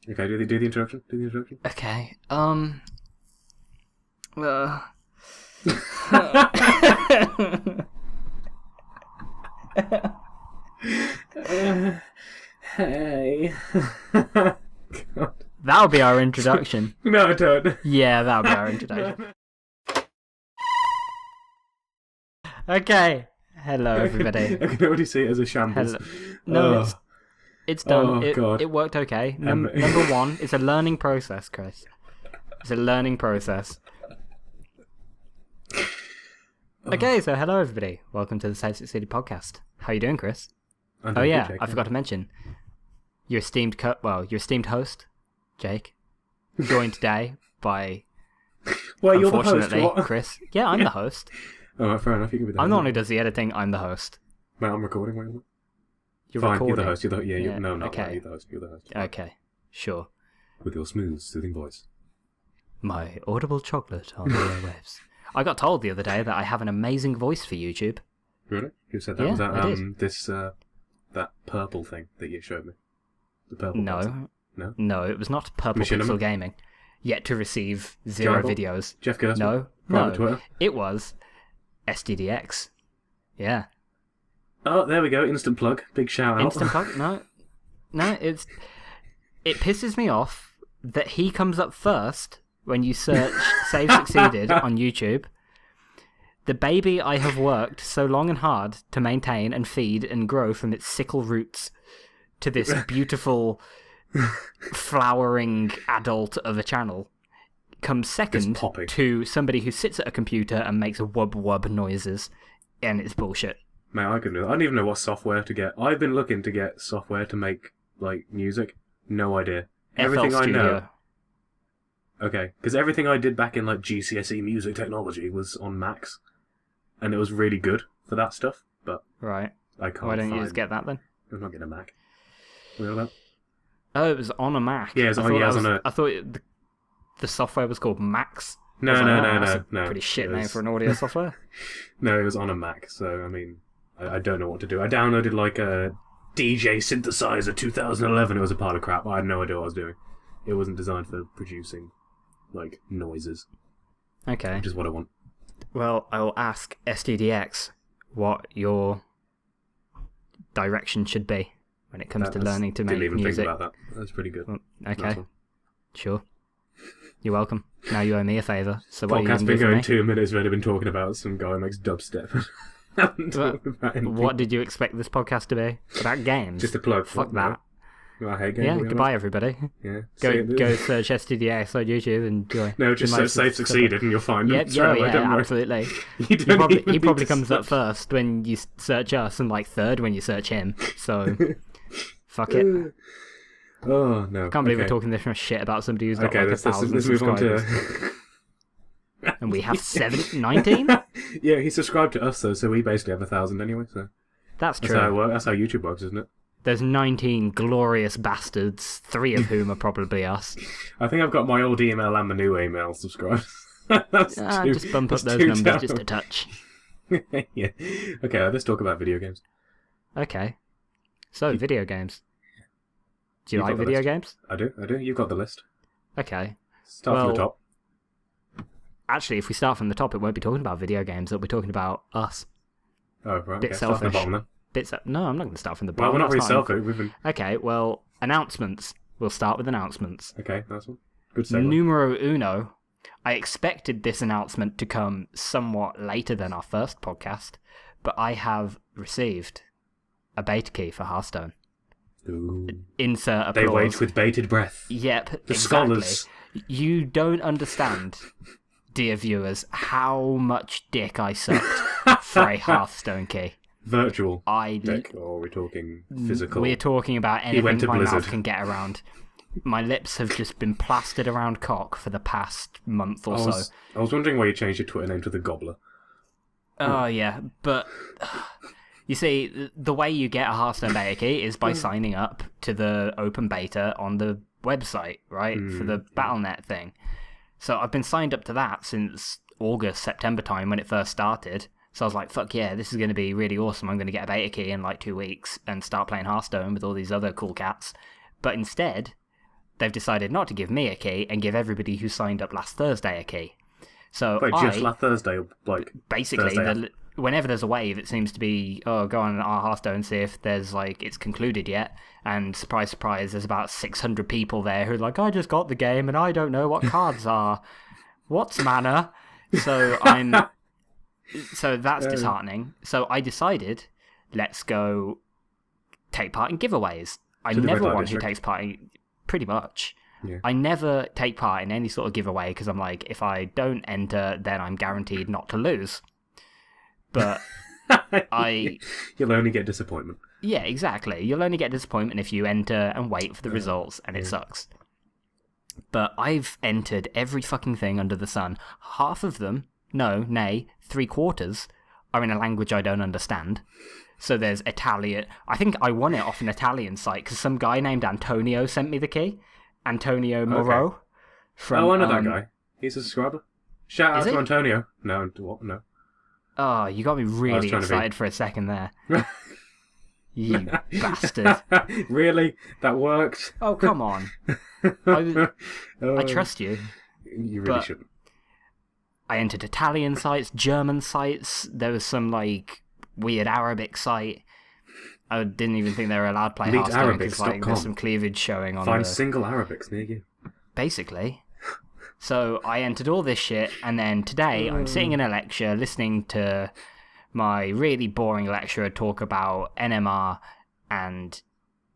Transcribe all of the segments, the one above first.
Okay, do the introduction. Okay. Hey. God. That'll be our introduction. No, don't. Yeah, that'll be our introduction. Okay. Hello, everybody. I can already see it as a shambles. Hello. No, it's done. Oh, God. It worked okay. Number one, it's a learning process, Chris. It's a learning process. Okay, so hello, everybody. Welcome to the Save Succeeded podcast. How you doing, Chris? I'm doing good, Jake, I forgot to mention your esteemed host, Jake, joined today by, well, you're the host, unfortunately, what? Chris. Yeah, I'm the host. Alright, fair enough. You can be the I'm the host. one who does the editing. I'm the host. Mate, I'm recording. Wait, You're fine, recording. you're the host. Yeah, No, not okay. right. You're the host. You're the host. Okay, sure. With your smooth, soothing voice. My audible chocolate on the airwaves. I got told the other day that I have an amazing voice for YouTube. Really? Who said that? Yeah, Was that I did. that purple thing that you showed me? The purple No. button. No? No, it was not Purple Machinima? Pixel Gaming. Yet to receive 0 Jarble? videos. Jeff Gerstmann? No, Private Twitter? it was SDDX. Yeah. Oh, there we go. Instant plug. Big shout out. Instant plug? No, it pisses me off that he comes up first when you search Save Succeeded on YouTube. The baby I have worked so long and hard to maintain and feed and grow from its sickle roots to this beautiful flowering adult of a channel comes second to somebody who sits at a computer and makes wub wub noises, and it's bullshit. Mate, I couldn't do that. I don't even know what software to get. I've been looking to get software to make, like, music. No idea. Everything FL I Studio. know... Okay, because everything I did back in, like, GCSE music technology was on Macs. And it was really good for that stuff, but Right. I can't Why don't find... you just get that then? I'm not getting a Mac. What are you on about? Oh, it was on a Mac. Yeah, it was on a... I thought the software was called Max. No. That's a pretty shit name for an audio software. No, it was on a Mac, so, I mean, I don't know what to do. I downloaded, like, a DJ synthesizer 2011. It was a pile of crap. I had no idea what I was doing. It wasn't designed for producing, like, noises, Okay. which is what I want. Well, I will ask SDDX what your direction should be when it comes to learning to make Didn't even music. think about that. That's pretty good. Well, Nice okay, one. sure. You're welcome. Now you owe me a favour. So what are you Podcast's going to been do for going me? 2 minutes. We've only been talking about some guy who makes dubstep. Haven't talked about anything. What did you expect this podcast to be? About games? Just a plug. Fuck no. that. I hate games. Yeah, you goodbye know? everybody. Yeah. Go search SDDX on YouTube and enjoy. No, just search Save Succeeded and you'll find him. Yep, straight away, yeah, don't worry. absolutely. You He don't probably, even he need probably to comes up search. first when you search us, and like third when you search him. So, fuck it. Oh, no. Can't believe we're talking this much shit about somebody who's got Okay, like let's 1,000 move on subscribers. to... And we have 19? Yeah, he subscribed to us, though, so we basically have 1,000 anyway, so... That's That's how it true. works. That's how YouTube works, isn't it? There's 19 glorious bastards, 3 of whom are probably us. I think I've got my old email and my new email subscribed. That's Just bump up that's those two numbers down. just a touch. Yeah. Okay, let's talk about video games. Okay. So, video games. Do you You've like got the video list. games? I do. You've got the list. Okay. Start from the Well, top. Actually, if we start from the top, it won't be talking about video games. It'll be talking about us. Oh, right. bit Okay. Start from the selfish. bottom, then. No, I'm not going to start from the Well, bottom. we're not really that's fine. selfish. We've been... Okay, well, announcements. We'll start with announcements. Okay, nice one. Good segue. Numero uno. I expected this announcement to come somewhat later than our first podcast, but I have received a beta key for Hearthstone. Ooh. Insert applause. They wait with bated breath. Yep, The exactly. scholars. You don't understand, dear viewers, how much dick I sucked for a Hearthstone key. Virtual I deck, or are we talking physical? We're talking about He went anything to my Blizzard. mouth can get around. My lips have just been plastered around cock for the past month or so. I was wondering why you changed your Twitter name to The Gobbler. Oh, yeah, but you see, the way you get a Hearthstone beta key is by signing up to the open beta on the website, right? For the Battle.net thing. So I've been signed up to that since August, September time when it first started. So I was like, fuck yeah, this is going to be really awesome. I'm going to get a beta key in like 2 weeks and start playing Hearthstone with all these other cool cats. But instead, they've decided not to give me a key and give everybody who signed up last Thursday a key. So Wait, just last Thursday, like basically, Thursday. whenever there's a wave, it seems to be, oh, go on our Hearthstone and see if there's like it's concluded yet. And surprise, surprise, there's about 600 people there who are like, I just got the game and I don't know what cards are. What's mana? So that's disheartening. So I decided, let's go take part in giveaways. I'm never one who takes part in, pretty much. Yeah. I never take part in any sort of giveaway because I'm like, if I don't enter, then I'm guaranteed not to lose. But You'll only get disappointment. Yeah, exactly. You'll only get disappointment if you enter and wait for the results, and it sucks. But I've entered every fucking thing under the sun. Half of them, three-quarters, are in a language I don't understand. So there's Italian. I think I won it off an Italian site because some guy named Antonio sent me the key. Antonio Moreau. Okay. From, I know that guy. He's a subscriber. Shout out to Antonio. No, what? No. Oh, you got me really excited for a second there. You bastard. Really? That worked? Oh, come on. I trust you. You really shouldn't. I entered Italian sites, German sites. There was some, like, weird Arabic site. I didn't even think they were allowed to play Hearthstone because there's some cleavage showing on Find single Arabics near you. Basically. So I entered all this shit, and then today I'm sitting in a lecture listening to my really boring lecturer talk about NMR, and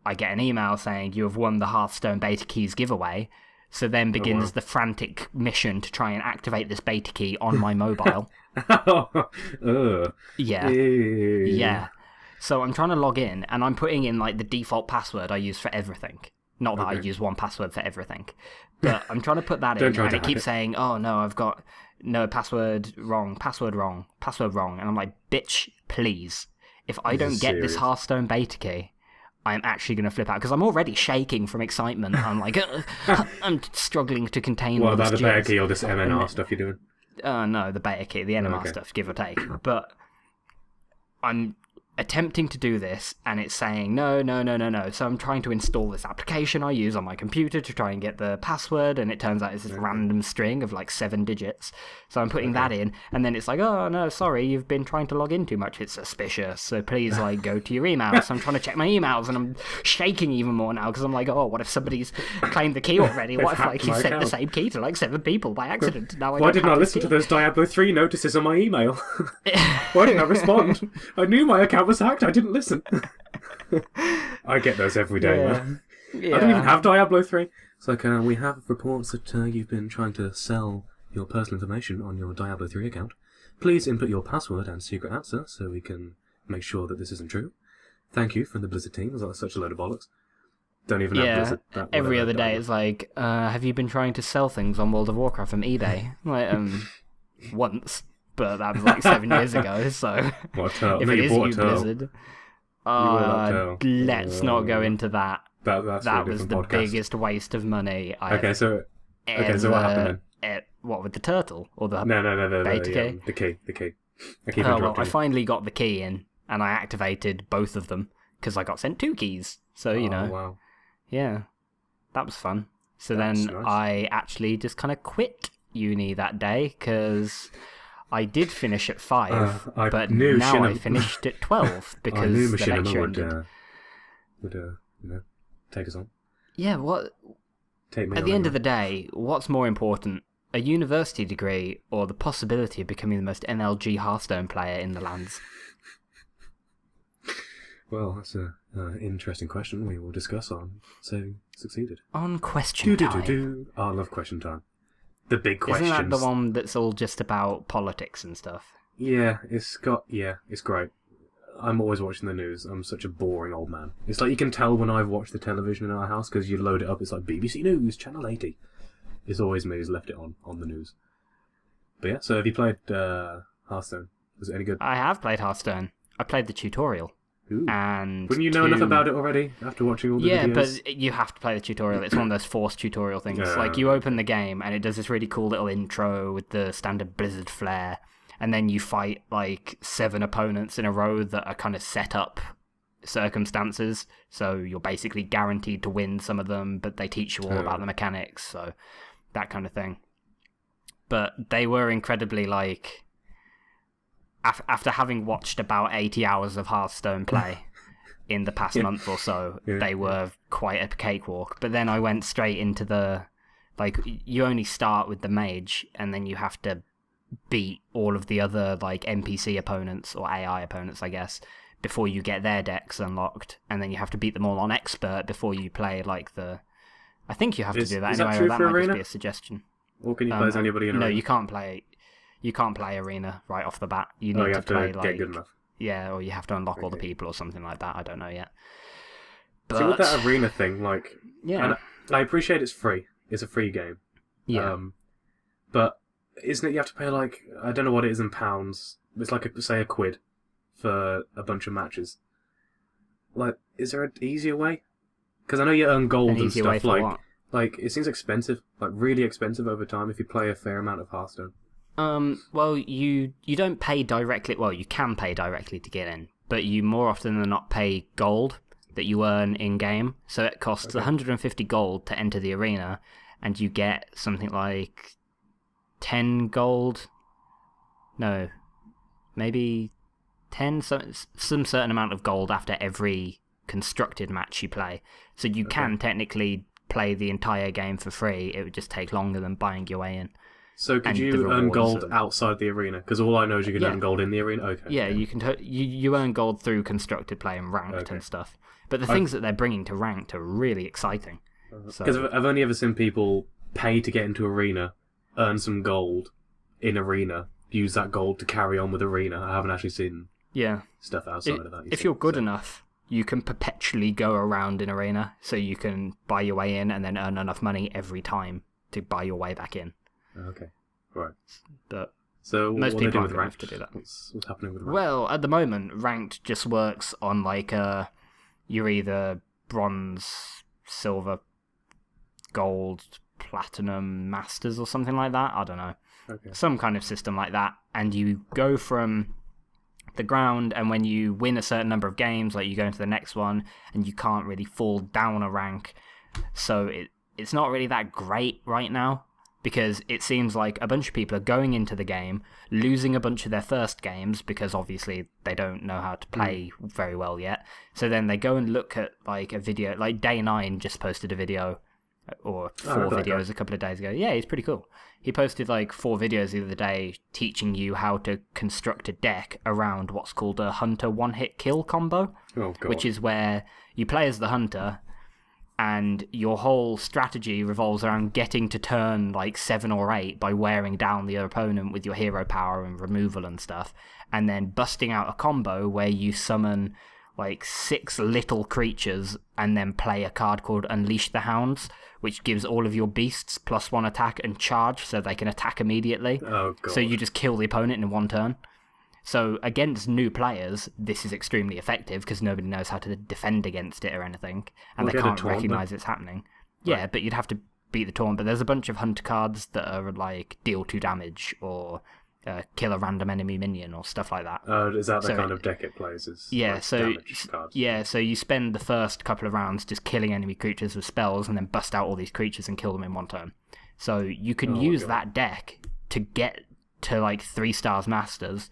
I get an email saying you have won the Hearthstone beta keys giveaway. So then begins the frantic mission to try and activate this beta key on my mobile. Yeah. So I'm trying to log in, and I'm putting in like the default password I use for everything. Not that I use one password for everything. But I'm trying to put that in, and it keeps saying, oh no, I've got no password wrong. And I'm like, bitch, please. If I don't get this Hearthstone beta key, I'm actually going to flip out, because I'm already shaking from excitement. I'm like, I'm struggling to contain what all this about the beta key or this MNR stuff you're doing? No, the beta key, the NMR stuff, give or take. But I'm attempting to do this, and it's saying no. So I'm trying to install this application I use on my computer to try and get the password, and it turns out it's this random string of like 7 digits. So I'm putting that in, and then it's like, oh no, sorry, you've been trying to log in too much. It's suspicious. So please, like, go to your emails. So I'm trying to check my emails, and I'm shaking even more now because I'm like, oh, what if somebody's claimed the key already? What if like he sent the same key to like 7 people by accident? Now Why didn't I listen to those Diablo 3 notices on my email? Why didn't I respond? I knew my account was hacked. I didn't listen. I get those every day, man. Yeah. I don't even have Diablo 3. It's like, we have reports that you've been trying to sell your personal information on your Diablo 3 account. Please input your password and secret answer so we can make sure that this isn't true. Thank you from the Blizzard team. That's such a load of bollocks. Don't even have Blizzard. Every other day it's like, have you been trying to sell things on World of Warcraft from eBay? Like, once. But that was like 7 years ago, so if it is you, Blizzard, let's not go into that. That was the biggest waste of money I've so what happened then? What, with the turtle? Or the No, beta key? The key. I finally got the key in, and I activated both of them, because I got sent 2 keys. So, wow. Yeah, that was fun. So That's then nice. I actually just kind of quit uni that day, because I did finish at 5, but now I finished at 12 because I knew the Machinima lecture would take us on. Yeah, what? Take me At on the end anyway. of the day, what's more important, a university degree or the possibility of becoming the most NLG Hearthstone player in the lands? Well, that's an interesting question we will discuss on Saving Succeeded. On question time. Oh, I love question time. The big questions. Isn't that the one that's all just about politics and stuff? Yeah, it's great. I'm always watching the news. I'm such a boring old man. It's like you can tell when I've watched the television in our house because you load it up. It's like BBC News, Channel 80. It's always me who's left it on the news. But yeah, so have you played Hearthstone? Was it any good? I have played Hearthstone. I played the tutorial. Ooh. And wouldn't you know enough about it already after watching all the videos? Yeah, but you have to play the tutorial. It's one of those forced tutorial things. Like, you open the game, and it does this really cool little intro with the standard Blizzard flair, and then you fight, like, 7 opponents in a row that are kind of set up circumstances, so you're basically guaranteed to win some of them, but they teach you all about the mechanics, so that kind of thing. But they were incredibly, like, after having watched about 80 hours of Hearthstone play in the past month or so, they were quite a cakewalk. But then I went straight into the, like, you only start with the mage, and then you have to beat all of the other, like, NPC opponents, or AI opponents, I guess, before you get their decks unlocked, and then you have to beat them all on expert before you play, like, the... I think you have to do that is anyway, that true or that for might Arena? just be a suggestion. Or can you play as anybody in Arena? No, you can't play Arena right off the bat. You need you to have play, to like... get good enough. Yeah, or you have to unlock all the people or something like that, I don't know yet. But... See, with that Arena thing, like... Yeah. And I appreciate it's free. It's a free game. Yeah. But isn't it you have to pay, like... I don't know what it is in pounds. It's like, say, £1 for a bunch of matches. Like, is there an easier way? Because I know you earn gold and easier way stuff. for what? Like, it seems expensive. Like, really expensive over time if you play a fair amount of Hearthstone. Well, you don't pay directly... Well, you can pay directly to get in, but you more often than not pay gold that you earn in-game. So it costs 150 gold to enter the arena, and you get something like 10 gold... No, maybe 10... Some certain amount of gold after every constructed match you play. So you can technically play the entire game for free. It would just take longer than buying your way in. So could you earn gold outside the arena? Because all I know is you can earn gold in the arena. Okay. Yeah, you can. You earn gold through constructed play and ranked and stuff. But the things that they're bringing to ranked are really exciting. Because I've only ever seen people pay to get into arena, earn some gold in arena, use that gold to carry on with arena. I haven't actually seen stuff outside of that. If you're good enough, you can perpetually go around in arena, so you can buy your way in and then earn enough money every time to buy your way back in. Okay, right. But so most what people with aren't ranked? to do that. What's happening with ranked? Well, at the moment, ranked just works on like you're either bronze, silver, gold, platinum, masters, or something like that. I don't know. Okay. Some kind of system like that, and you go from the ground, and when you win a certain number of games, like you go into the next one, and you can't really fall down a rank. So it's not really that great right now, because it seems like a bunch of people are going into the game, losing a bunch of their first games, because obviously they don't know how to play very well yet. So then they go and look at like a video, like Day9 just posted a video, or 4 videos a couple of days ago. Yeah, he's pretty cool. He posted like 4 videos the other day teaching you how to construct a deck around what's called a hunter one-hit kill combo, which is where you play as the hunter, and your whole strategy revolves around getting to turn like 7 or 8 by wearing down the opponent with your hero power and removal and stuff, and then busting out a combo where you summon like 6 little creatures and then play a card called Unleash the Hounds, which gives all of your beasts +1 attack and charge so they can attack immediately. Oh, God. So you just kill the opponent in one turn. So against new players, this is extremely effective because nobody knows how to defend against it or anything, and they can't recognise it's happening. Yeah, but you'd have to beat the taunt. But there's a bunch of hunter cards that are like deal 2 damage or kill a random enemy minion or stuff like that. Is that the kind of deck it plays? So you spend the first couple of rounds just killing enemy creatures with spells and then bust out all these creatures and kill them in one turn. So you can use that deck to get to like 3 stars masters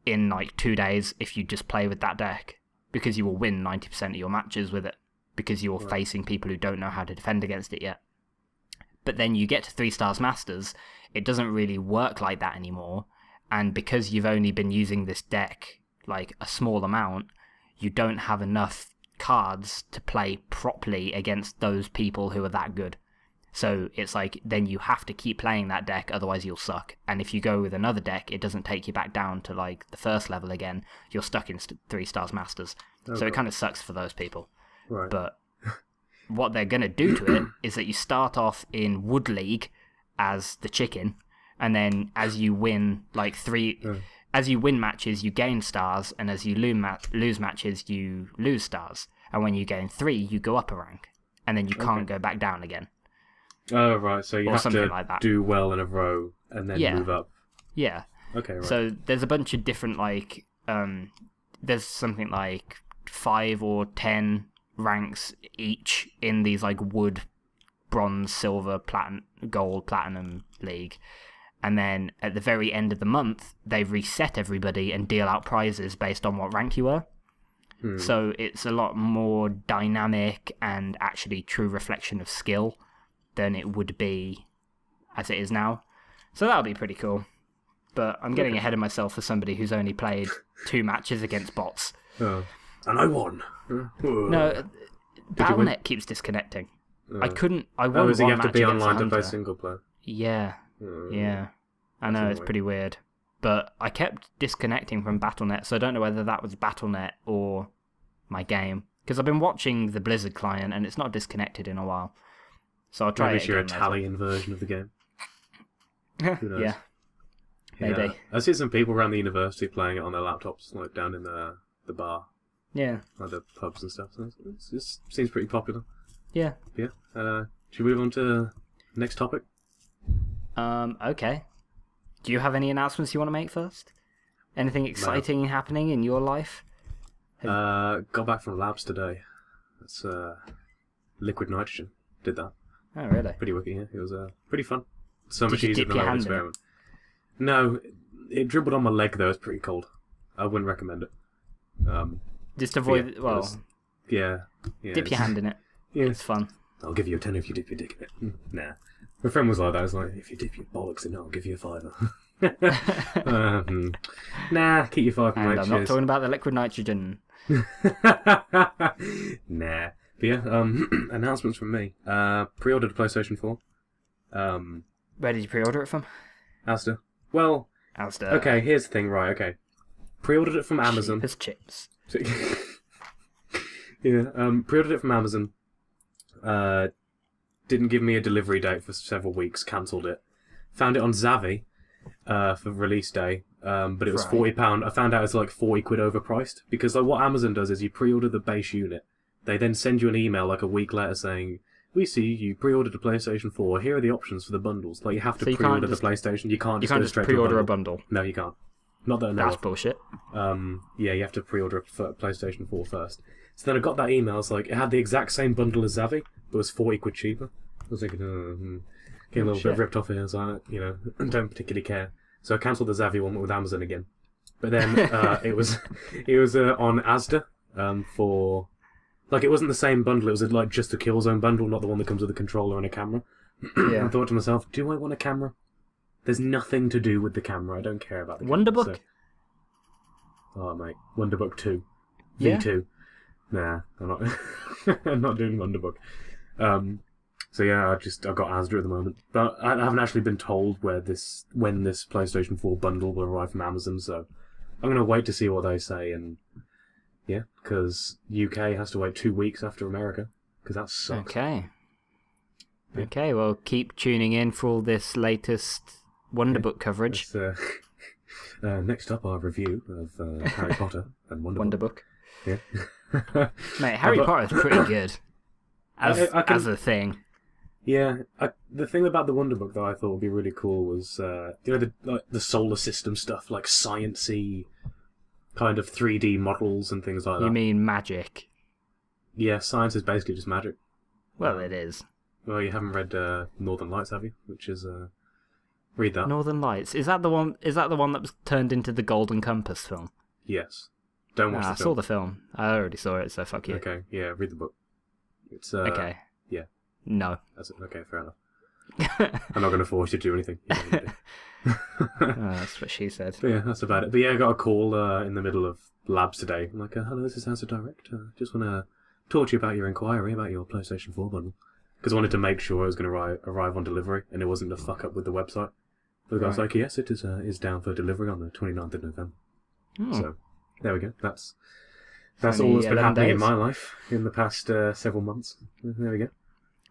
in like 2 days if you just play with that deck, because you will win 90% of your matches with it, because you're facing people who don't know how to defend against it yet. But then you get to 3 stars masters, it doesn't really work like that anymore, and because you've only been using this deck like a small amount, you don't have enough cards to play properly against those people who are that good. So it's like, then you have to keep playing that deck, otherwise you'll suck. And if you go with another deck, it doesn't take you back down to like the first level again. You're stuck in 3 stars masters. So it kind of sucks for those people. Right. But what they're going to do to it is that you start off in Wood League as the chicken, and then as you win like 3... As you win matches, you gain stars, and as you lose matches, you lose stars. And when you gain 3, you go up a rank, and then you can't go back down again. Oh, right, so you have to like that. do well in a row and then move up. Yeah. Okay, right. So there's a bunch of different, like, there's something like 5 or 10 ranks each in these like wood, bronze, silver, gold, platinum league. And then at the very end of the month, they reset everybody and deal out prizes based on what rank you were. So it's a lot more dynamic and actually true reflection of skill than it would be as it is now. So that'll be pretty cool. But I'm getting ahead of myself for somebody who's only played 2 matches against bots. And I won. No, Battle.net keeps disconnecting. I won you one have to match be against online to Hunter. play single player? Yeah. I know, it's pretty weird. But I kept disconnecting from Battle.net, so I don't know whether that was Battle.net or my game. Because I've been watching the Blizzard client, and it's not disconnected in a while. So I'll try Maybe it it's your again Italian version of the game. Who knows? Yeah, maybe. Yeah. I see some people around the university playing it on their laptops, like down in the bar, Yeah. like the pubs and stuff. So it seems pretty popular. Yeah. Yeah. Should we move on to next topic? Okay. Do you have any announcements you want to make first? Anything exciting happening in your life? Got back from labs today. That's liquid nitrogen. Did that. Oh, really? Pretty wicked, yeah. It was pretty fun. So much you easier dip than your my hand in experiment. No, it dribbled on my leg though. It's pretty cold. I wouldn't recommend it. Just avoid... Yeah. Dip your hand in it. Yeah. It's fun. I'll give you a tenner if you dip your dick in it. Nah. My friend was like that. I was like, if you dip your bollocks in it, I'll give you a fiver. Nah, keep your five, And mate. I'm not talking about the liquid nitrogen. Nah. But yeah, announcements from me. Pre-ordered a PlayStation 4. Where did you pre-order it from? Asda. Well, Asda. okay, here's the thing, right, okay. Pre-ordered it from Amazon. Cheap as chips. Yeah, pre-ordered it from Amazon. Didn't give me a delivery date for several weeks, cancelled it. Found it on Zavvi for release day, but it was £40. I found out it's like 40 quid overpriced, because like what Amazon does is you pre-order the base unit. They then send you an email like a week later saying, we see you pre-ordered a PlayStation 4, here are the options for the bundles. Like you have to pre-order the PlayStation, you can't just pre-order a bundle. No, you can't. Not that I know That's of. bullshit. Yeah, you have to pre-order a PlayStation 4 first. So then I got that email, it's like, it had the exact same bundle as Zavvi, but it was 40 quid cheaper. I was thinking, getting a little bit ripped off here, so I don't particularly care. So I cancelled the Zavvi one with Amazon again. But then it was on Asda for... Like, it wasn't the same bundle, it was like just the Killzone bundle, not the one that comes with a controller and a camera. Yeah. I thought to myself, do I want a camera? There's nothing to do with the camera, I don't care about the camera. Wonderbook? So... Oh, mate. Wonderbook 2. Yeah. V2. Nah, I'm not. I'm not doing Wonderbook. So yeah, I got Asda at the moment, but I haven't actually been told when this PlayStation 4 bundle will arrive from Amazon. So I'm gonna wait to see what they say, and yeah, because UK has to wait 2 weeks after America, because that sucks. Okay. Yeah. Okay, well, keep tuning in for all this latest Wonderbook coverage. Next up, our review of Harry Potter and Wonderbook. Yeah. Mate, Harry Potter is pretty good as a thing. Yeah, the thing about the Wonderbook that I thought would be really cool was the solar system stuff, like science-y kind of 3D models and things like that. You mean magic? Yeah, science is basically just magic. Well, it is. Well, you haven't read Northern Lights, have you? Which is read that. Northern Lights. Is that the one that was turned into the Golden Compass film? Yes. Don't watch the I film. saw the film. I already saw it, so fuck you. Okay, yeah, read the book. It's okay. Yeah. No. That's it. Okay, fair enough. I'm not going to force you to do anything. That's what she said. But yeah, that's about it. But yeah, I got a call in the middle of labs today. I'm like, hello, this is House of Direct. Just want to talk to you about your inquiry about your PlayStation 4 bundle. Because I wanted to make sure it was going to arrive on delivery and it wasn't a fuck up with the website. But the guy's like, yes, it is down for delivery on the 29th of November. So, there we go. That's all that's been happening in my life in the past several months. There we go.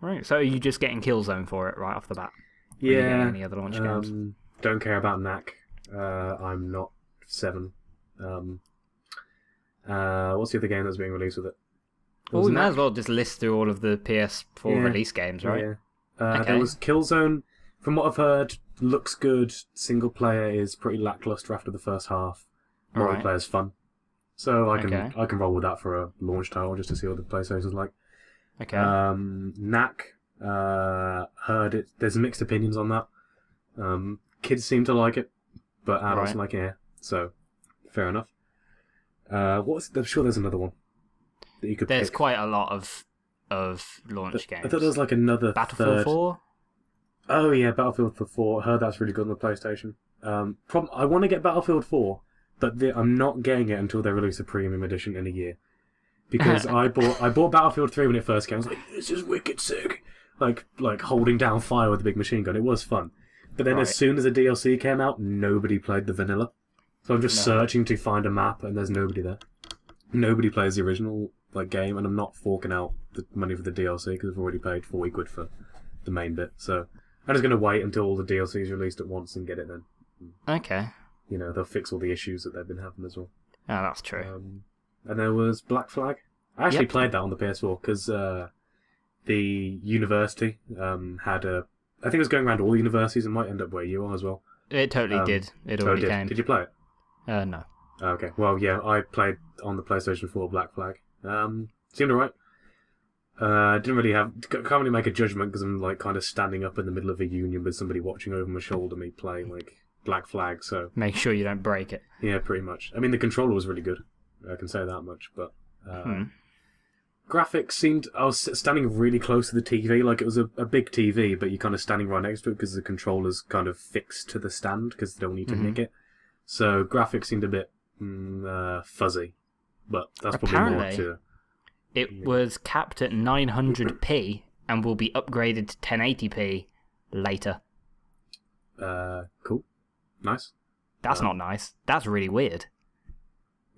Right, so are you just getting Killzone for it right off the bat? Yeah. Any other launch games? Don't care about Knack. I'm not 7. What's the other game that's being released with it? Well, we might as well just list through all of the PS4 release games, right? Yeah. There was Killzone. From what I've heard, looks good. Single player is pretty lackluster after the first half. Multiplayer's fun. So I Okay. can roll with that for a launch title just to see what the PlayStation's like. Okay. Knack, heard it. There's mixed opinions on that. Kids seem to like it, but adults Right. like it. Yeah, so fair enough. I'm sure there's another one that you could There's pick. quite a lot of launch I games. thought there was like another Battlefield third. 4? Oh yeah, Battlefield 4. I heard that's really good on the PlayStation. I want to get Battlefield 4, but I'm not getting it until they release a premium edition in a year. Because I bought Battlefield 3 when it first came. I was like, this is wicked sick. Like holding down fire with a big machine gun. It was fun. But then as soon as the DLC came out, nobody played the vanilla. So I'm just searching to find a map, and there's nobody there. Nobody plays the original game, and I'm not forking out the money for the DLC because I've already paid £40 for the main bit. So I'm just going to wait until all the DLC is released at once and get it then. Okay. They'll fix all the issues that they've been having as well. Oh, that's true. And there was Black Flag. I actually played that on the PS4 because the university had a... I think it was going around all the universities and might end up where you are as well. It totally did. It already came. Did you play it? No. Okay. Well, yeah, I played on the PlayStation 4 Black Flag. Seemed alright. Didn't really can't really make a judgment because I'm kind of standing up in the middle of a union with somebody watching over my shoulder me playing Black Flag, so... Make sure you don't break it. Yeah, pretty much. I mean, the controller was really good. I can say that much, but... Graphics seemed... I was standing really close to the TV, it was a big TV, but you're kind of standing right next to it because the controller's kind of fixed to the stand because they don't need to nick it. So graphics seemed a bit fuzzy, but that's probably more to... It was capped at 900p and will be upgraded to 1080p later. Cool. Nice. That's not nice. That's really weird.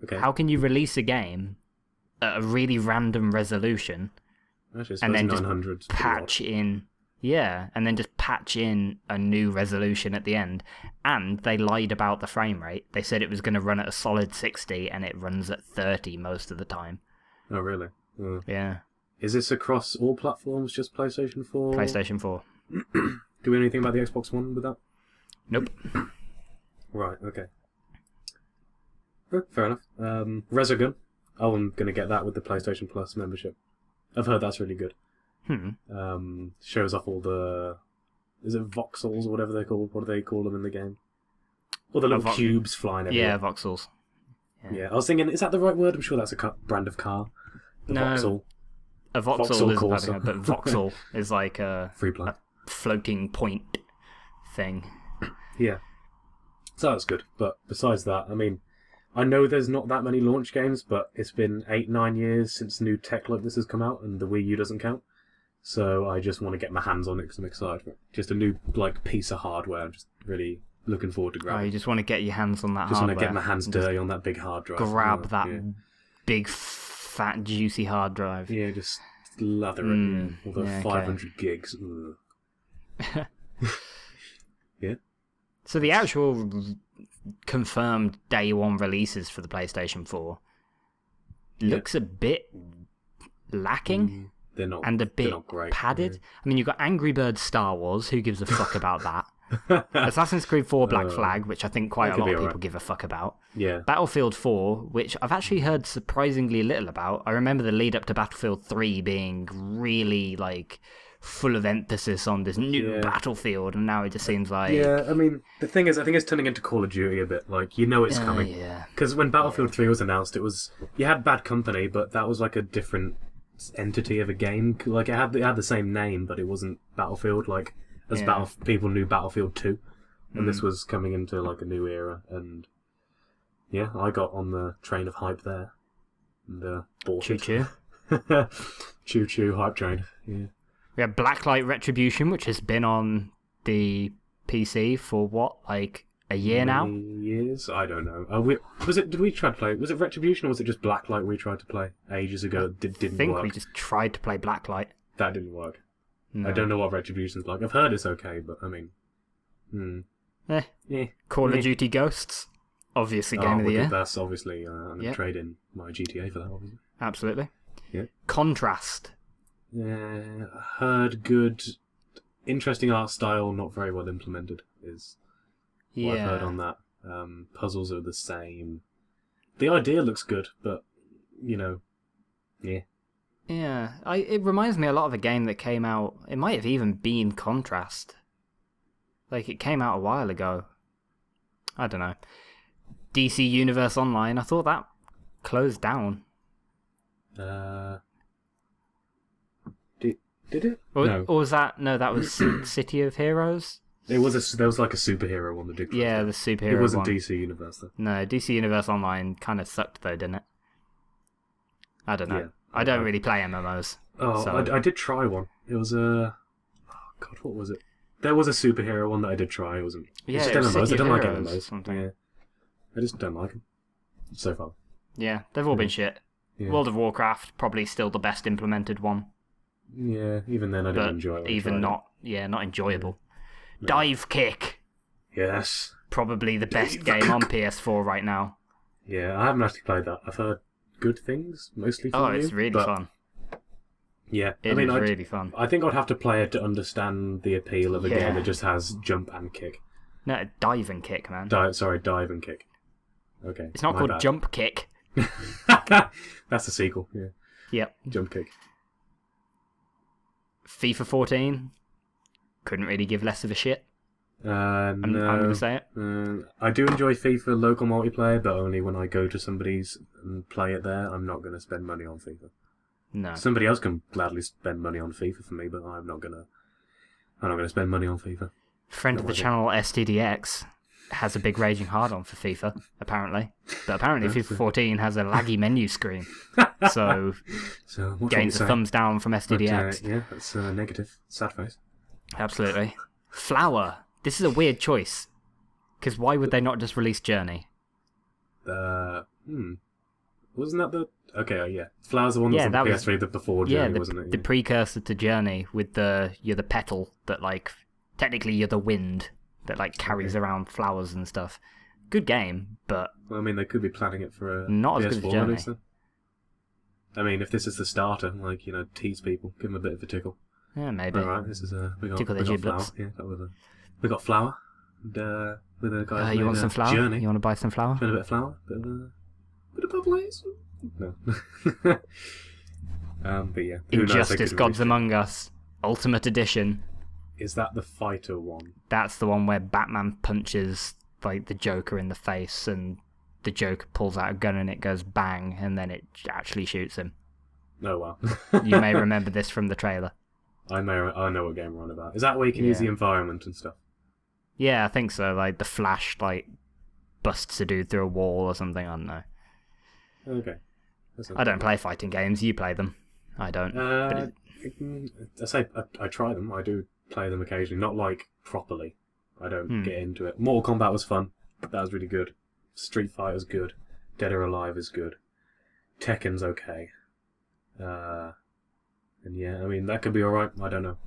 Okay. How can you release a game at a really random resolution and then just patch in... Yeah, and then just patch in a new resolution at the end. And they lied about the frame rate. They said it was going to run at a solid 60 and it runs at 30 most of the time. Oh, really? Yeah. Is this across all platforms, just PlayStation 4? PlayStation 4. Do we know anything about the Xbox One with that? Nope. Right, okay. Fair enough. Resogun. I'm going to get that with the PlayStation Plus membership. I've heard that's really good. Shows off all the... Is it voxels or whatever they're called? What do they call them in the game? All the little cubes flying everywhere. Yeah, voxels. Yeah, I was thinking, is that the right word? I'm sure that's a brand of car. Voxel. A voxel is Corsa. But voxel is like a floating point thing. Yeah. So that's good. But besides that, I mean, I know there's not that many launch games, but it's been 8-9 years since new tech like this has come out, and the Wii U doesn't count. So I just want to get my hands on it because I'm excited for it. Just a new piece of hardware. I'm just really looking forward to grabbing. Oh, you just want to get your hands on that hardware. Just want to get my hands dirty on that big hard drive. Grab that big, fat, juicy hard drive. Yeah, just lather it in. All the 500 gigs. Yeah. So the actual confirmed day one releases for the PlayStation 4 looks a bit lacking. They're not, and a bit not great, padded. Yeah. I mean, you've got Angry Birds Star Wars. Who gives a fuck about that? Assassin's Creed 4 Black Flag, which I think quite a lot of people give a fuck about. Yeah. Battlefield 4, which I've actually heard surprisingly little about. I remember the lead up to Battlefield 3 being really full of emphasis on this new Battlefield, and now it just seems like... Yeah, I mean, the thing is, I think it's turning into Call of Duty a bit. It's coming. Yeah. Because when Battlefield 3 was announced, it was... You had Bad Company, but that was a different entity of a game. It had the same name, but it wasn't Battlefield, people knew Battlefield 2. And this was coming into, a new era, and... Yeah, I got on the train of hype there. And bought Choo-choo. it. Choo-choo, hype train, yeah. We have Blacklight Retribution, which has been on the PC for what, a year now? Years? I don't know. Did we try to play? Was it Retribution or was it just Blacklight we tried to play ages ago? Didn't work. I think we just tried to play Blacklight. That didn't work. No. I don't know what Retribution's like. I've heard it's okay, but I mean... Call of Duty Ghosts. Obviously game of the year. That's obviously... I'm going to trade in my GTA for that, obviously. Absolutely. Yeah. Contrast. Yeah, heard good, interesting art style, not very well implemented is what I've heard on that. Puzzles are the same. The idea looks good, but yeah. Yeah, it reminds me a lot of a game that came out. It might have even been Contrast. Like, it came out a while ago. I don't know. DC Universe Online. I thought that closed down. Did it? Or was that... No, that was City of Heroes? There was like a superhero one that did close Yeah, down. the superhero It wasn't one. DC Universe, though. No, DC Universe Online kind of sucked, though, didn't it? I don't know. Yeah. I don't really play MMOs. Oh, so... I did try one. It was a... Oh, God, what was it? There was a superhero one that I did try. It wasn't... Yeah, it's it just was MMOs. I City don't of like Heroes MMOs. something. Yeah. I just don't like them. So far. Yeah, they've all been shit. Yeah. World of Warcraft, probably still the best implemented one. Yeah, even then I didn't But enjoy it. even not enjoyable. No. Dive Kick, Yes. probably the best game on PS4 right now. Yeah, I haven't actually played that. I've heard good things, mostly from you. It's really but fun. Yeah, It is really fun. I think I'd have to play it to understand the appeal of a Yeah. game that just has jump and kick. No, Dive and Kick, man. Dive and kick. Okay. It's not my called bad. Jump Kick. That's the sequel, yeah. Yep. Jump kick. FIFA 14. Couldn't really give less of a shit. No. I'm going to say it. I do enjoy FIFA local multiplayer, but only when I go to somebody's and play it there. I'm not going to spend money on FIFA. No. Somebody else can gladly spend money on FIFA for me, but I'm not gonna spend money on FIFA. Friend of the channel, STDX, has a big raging hard-on for FIFA, apparently. But apparently FIFA 14 has a laggy menu screen. So what gains a thumbs down from STDX. But, yeah, that's negative. Sad face. Absolutely. Flower. This is a weird choice. Because why would they not just release Journey? Wasn't that the... Okay, yeah. Flower's the one that's on the PS3 before Journey, wasn't it? The precursor to Journey with you're the petal that, like, technically you're the wind that, like, carries around flowers and stuff. Good game, but... Well, I mean, they could be planning it for a not PS4 as good as Journey. release, then. I mean, if this is the starter, like, tease people, give them a bit of a tickle. Yeah, maybe. Alright, this is we got Tickle their Flower. giblets. Yeah, we got Flower. And, with a guy You want some flour? Journey. You want to buy some flour? Spend a bit of flour, bit of bubble haze. No. But yeah. Who knows, they Injustice could Gods release it. Among Us Ultimate Edition. Is that the fighter one? That's the one where Batman punches, like, the Joker in the face and the Joker pulls out a gun and it goes bang and then it actually shoots him. Oh, wow. You may remember this from the trailer. I know what game we're on about. Is that where you can use the environment and stuff? Yeah, I think so. Like, the Flash, like, busts a dude through a wall or something. I don't know. Okay. I don't play fighting games. You play them. I don't. I try them. I do play them occasionally. Not, like, properly. I don't get into it. Mortal Kombat was fun. That was really good. Street Fighter's good. Dead or Alive is good. Tekken's okay. And yeah, I mean, that could be alright. I don't know.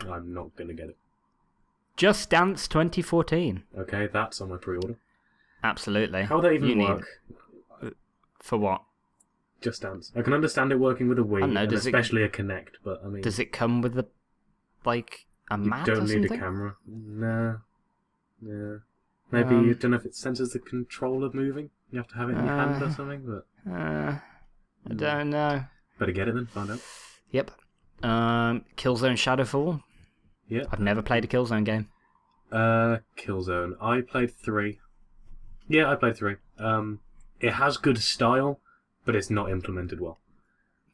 I'm not going to get it. Just Dance 2014. Okay, that's on my pre-order. Absolutely. How would that even work? For what? Just Dance. I can understand it working with a Wii, know, and especially a Kinect, but I mean... Does it come with a mat you or don't something? need a camera. No. Yeah. Maybe, I don't know if it senses the controller moving. You have to have it in your hand or something, but... I don't know. Better get it then, find out. Yep. Killzone Shadowfall. Yep. I've never played a Killzone game. Killzone. I played 3. Yeah, I played 3. It has good style, but it's not implemented well.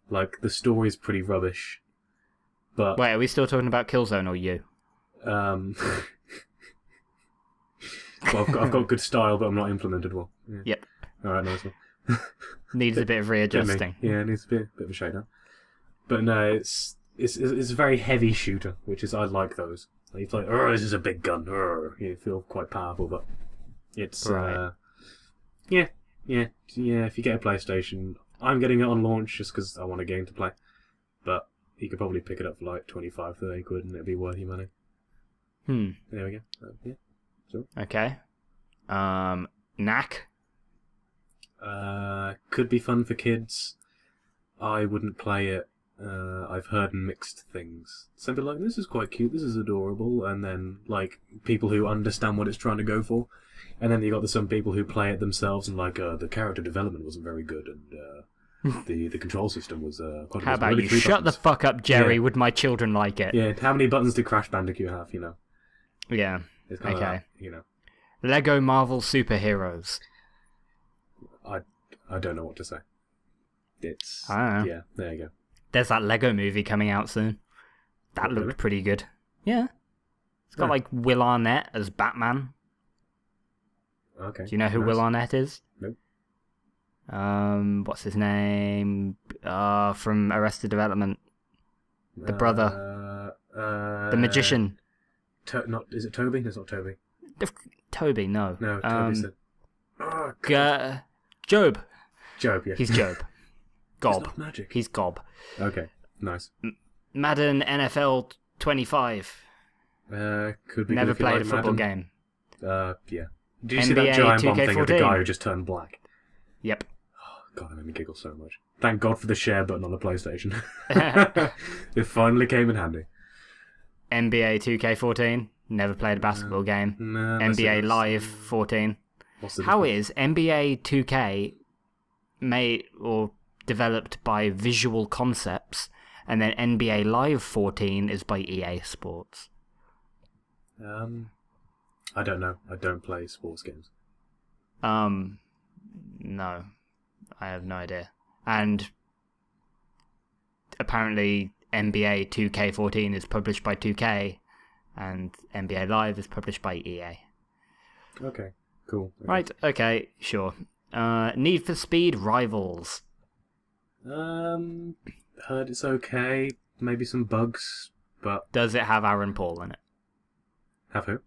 Like, the story's pretty rubbish. But Wait, are we still talking about Killzone or you? well, I've got good style, but I'm not implemented well. Yeah. Yep. Alright, nice one. Needs a bit of readjusting. Yeah, it needs a bit of a shakedown. But no, it's a very heavy shooter, which is I like those. Like, it's like, this is a big gun. You feel quite powerful, but it's Right. yeah. If you get a PlayStation, I'm getting it on launch just because I want a game to play. But you could probably pick it up for like 25, 30 quid, and it'd be worth your money. There we go. Yeah. Sure. Okay. Knack. Could be fun for kids. I wouldn't play it. I've heard mixed things. Some people are like, this is quite cute, this is adorable, and then like people who understand what it's trying to go for, and then you got some people who play it themselves and like the character development wasn't very good, and the control system was. How about you shut the fuck up, Jerry? Would my children like it? Yeah, how many buttons did Crash Bandicoot have? You know. Yeah. It's kind of Okay. that, you know. Lego Marvel Superheroes. I don't know what to say. It's I don't know. yeah. There you go. There's that Lego movie coming out soon. That looked pretty good. Yeah. It's got like Will Arnett as Batman. Okay. Do you know who Will Arnett is? Nope. What's his name? From Arrested Development. The brother. The magician. Is it Toby? It's not Toby. Toby, no. No, Toby said. Oh, Job. Job, yeah. He's Job. Gob. It's not magic. He's Gob. Okay, nice. Madden NFL 25. Could be. Never good if you played like a football Madden. game. Yeah. Did you see that giant bomb thing of the guy who just turned black? Yep. Oh, God, that made me giggle so much. Thank God for the share button on the PlayStation. It finally came in handy. NBA 2K14. Never played a basketball game. No, NBA Live 14. How is NBA 2K made or developed by Visual Concepts, and then NBA Live 14 is by EA Sports? I don't know. I don't play sports games. No. I have no idea. And apparently NBA 2K14 is published by 2K, and NBA Live is published by EA. Okay, cool. Okay. Right, okay, sure. Need for Speed Rivals. Heard it's okay. Maybe some bugs, but... Does it have Aaron Paul in it? Have who?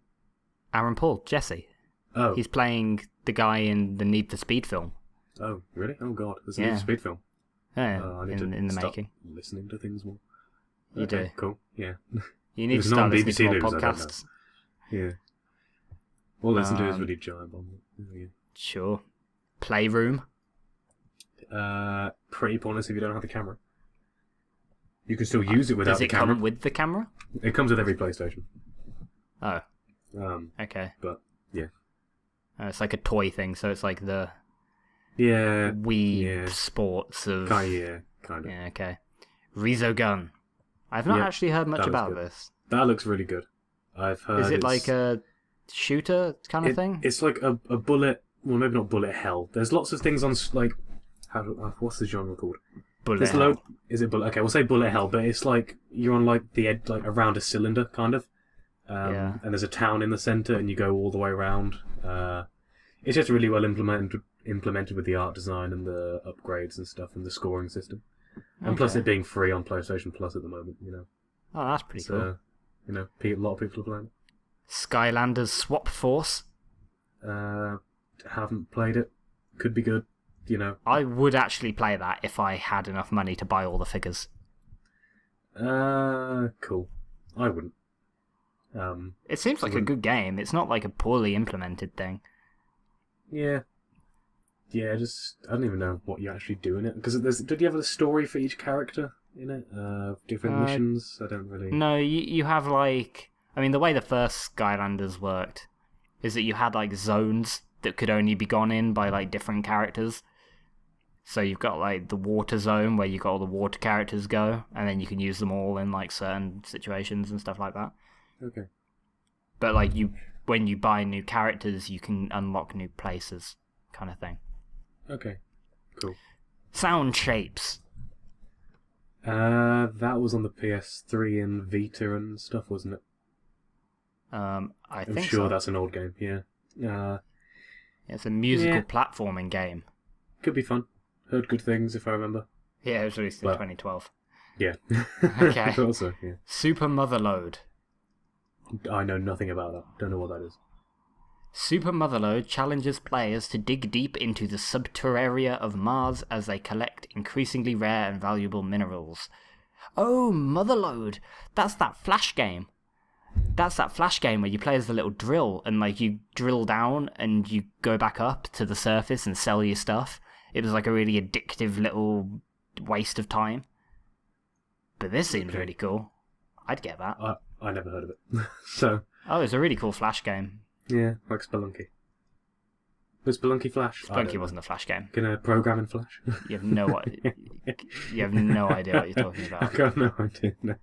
Aaron Paul, Jesse. Oh. He's playing the guy in the Need for Speed film. Oh, really? Oh, God. There's a new Speed film. Yeah, I need in the start making. listening to things more. You do. Cool, yeah. You need to start listening to more News, podcasts. Yeah. All listen to is really giant bomb. Yeah. Sure. Playroom. Pretty pointless if you don't have the camera. You can still use it without the camera. Does it come with the camera? It comes with every PlayStation. Oh. Okay. But, yeah. It's like a toy thing, so it's like the Wii Sports of... kind of. Yeah, okay. Resogun. I've not actually heard much about this. That looks really good. I've heard. Is it like a shooter kind of thing? It's like a bullet. Well, maybe not bullet hell. There's lots of things on like. What's the genre called? Bullet hell. Is it bullet? Okay, we'll say bullet hell. But it's like you're on like the edge, like around a cylinder, kind of. And there's a town in the center, and you go all the way around. It's just really well implemented with the art design and the upgrades and stuff, and the scoring system. And plus it being free on PlayStation Plus at the moment, you know. Oh, that's pretty cool. You know, a lot of people are playing it. Skylanders Swap Force. Haven't played it. Could be good, you know. I would actually play that if I had enough money to buy all the figures. Cool. I wouldn't. It seems like a good game. It's not like a poorly implemented thing. Yeah. Yeah, I don't even know what you actually do in it. Because did you have a story for each character in it? Different missions? I don't really... No, you have like... I mean, the way the first Skylanders worked is that you had like zones that could only be gone in by like different characters. So you've got like the water zone where you've got all the water characters go, and then you can use them all in like certain situations and stuff like that. Okay. But like when you buy new characters, you can unlock new places, kind of thing. Okay, cool. Sound Shapes. That was on the PS3 and Vita and stuff, wasn't it? I'm think sure so. That's an old game. Yeah. It's a musical platforming game. Could be fun. Heard good things if I remember. Yeah, it was released in 2012. Yeah. Okay. I thought so, yeah. Super Motherload. I know nothing about that. Don't know what that is. Super Motherload challenges players to dig deep into the subterraria of Mars as they collect increasingly rare and valuable minerals. Oh, Motherload! That's that Flash game. That's that Flash game where you play as the little drill, and like you drill down and you go back up to the surface and sell your stuff. It was like a really addictive little waste of time. But this seems really cool. I'd get that. I never heard of it. So Oh, it's a really cool Flash game. yeah, like Spelunky. Was Spelunky Flash? Spelunky wasn't a Flash game. Gonna program in Flash? You have no idea what you're talking about. I got no idea. No.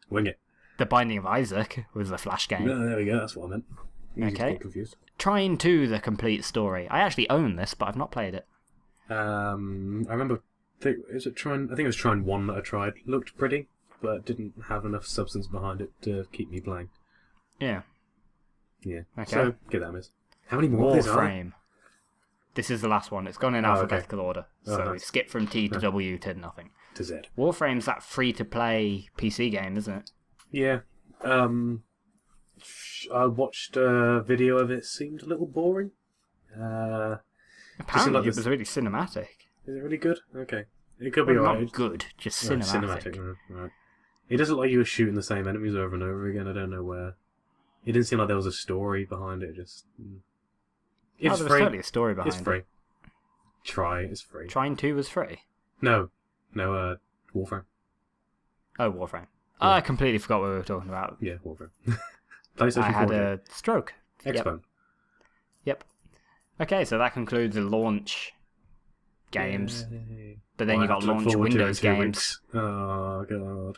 Wing it. The Binding of Isaac was a Flash game. No, there we go. That's what I meant. Easy to Okay. get confused. Trine 2, the complete story. I actually own this, but I've not played it. I remember. Is it Trine? I think it was Trine 1 that I tried. Looked pretty, but didn't have enough substance behind it to keep me playing. Yeah. Yeah. Okay. So give that a miss. How many more of these are there? Warframe. This is the last one. It's gone in alphabetical order. So nice. we skip from T to W to nothing. To Z. Warframe's that free-to-play PC game, isn't it? Yeah. I watched a video of it. Seemed a little boring. Apparently it was really cinematic. Is it really good? Okay. It could be Well, alright. not good, just Right, cinematic. Right. It doesn't look like you were shooting the same enemies over and over again. I don't know where. It didn't seem like there was a story behind it. Just. It's there was free. totally a story behind It's free. it. It's free. Trine 2 was free. No, Warframe. Oh, Warframe. Yeah. I completely forgot what we were talking about. Yeah, Warframe. PlayStation I had 4. a stroke. X-Bone. Yep. Okay, so that concludes the launch games. Yay. But then Well, you I got have to look launch forward to it in Windows 2 games. weeks. Oh god.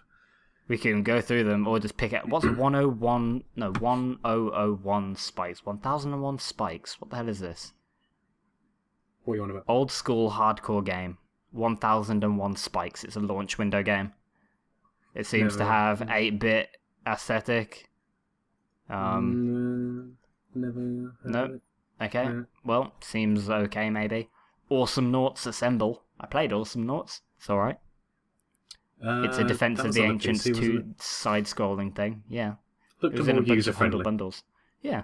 We can go through them or just pick it. What's 101? No, 1001 spikes. 1001 spikes. What the hell is this? What are you on about? Old school hardcore game. 1001 spikes. It's a launch window game. It seems to Never- have 8-bit aesthetic. Never. heard No. of it. Okay. Yeah. Well, seems okay maybe. Awesome Naughts Assemble. I played Awesome Naughts. It's alright. It's a Defense that of was the on Ancients PC, wasn't 2 it? side-scrolling thing. Yeah. Looked It was more in a bunch of user-friendly. Humble Bundles. Yeah.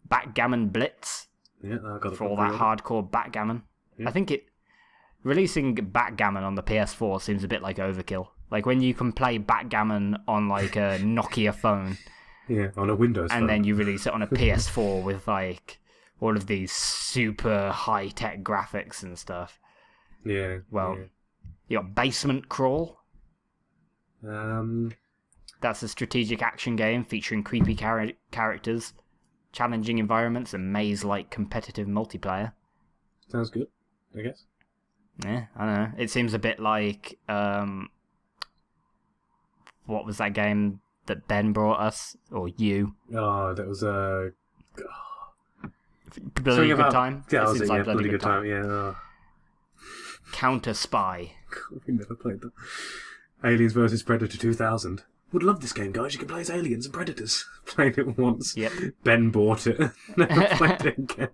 Backgammon Blitz. Yeah, I got it For all from that pre-order. hardcore backgammon. Yeah. I think releasing backgammon on the PS4 seems a bit like overkill. Like when you can play backgammon on like a Nokia phone, Yeah, on a Windows phone. and then you release it on a PS4 with like all of these super high tech graphics and stuff. Yeah. Well, you got Basement Crawl. yeah. That's a strategic action game featuring creepy characters, challenging environments, and maze-like competitive multiplayer. Sounds good, I guess. Yeah, I don't know. It seems a bit like what was that game that Ben brought us, or you? Oh, that was Bloody Good Time. Yeah, It that was seems it. like Yeah, Bloody bloody Good good time. Yeah. Oh. Counter Spy. We never played that. Aliens vs Predator 2000. Would love this game, guys. You can play as aliens and predators. Played it once. Yep. Ben bought it. Never played it again.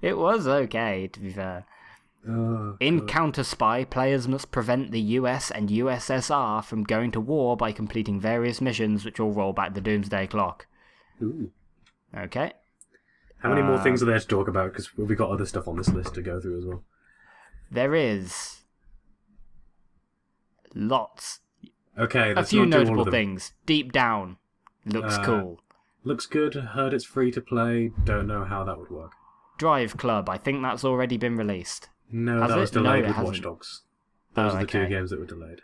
It was okay, to be fair. Oh, In God. Counter Spy, players must prevent the US and USSR from going to war by completing various missions which will roll back the Doomsday Clock. Ooh. Okay. How many more things are there to talk about? Because we've got other stuff on this list to go through as well. There is lots. Okay, A let's few not do all notable of them. things. Deep Down looks cool. Looks good. Heard it's free to play. Don't know how that would work. Drive Club, I think that's already been released. No, Has that it? was No, delayed it with Watch hasn't. Dogs. Those Oh, are the two okay. games that were delayed.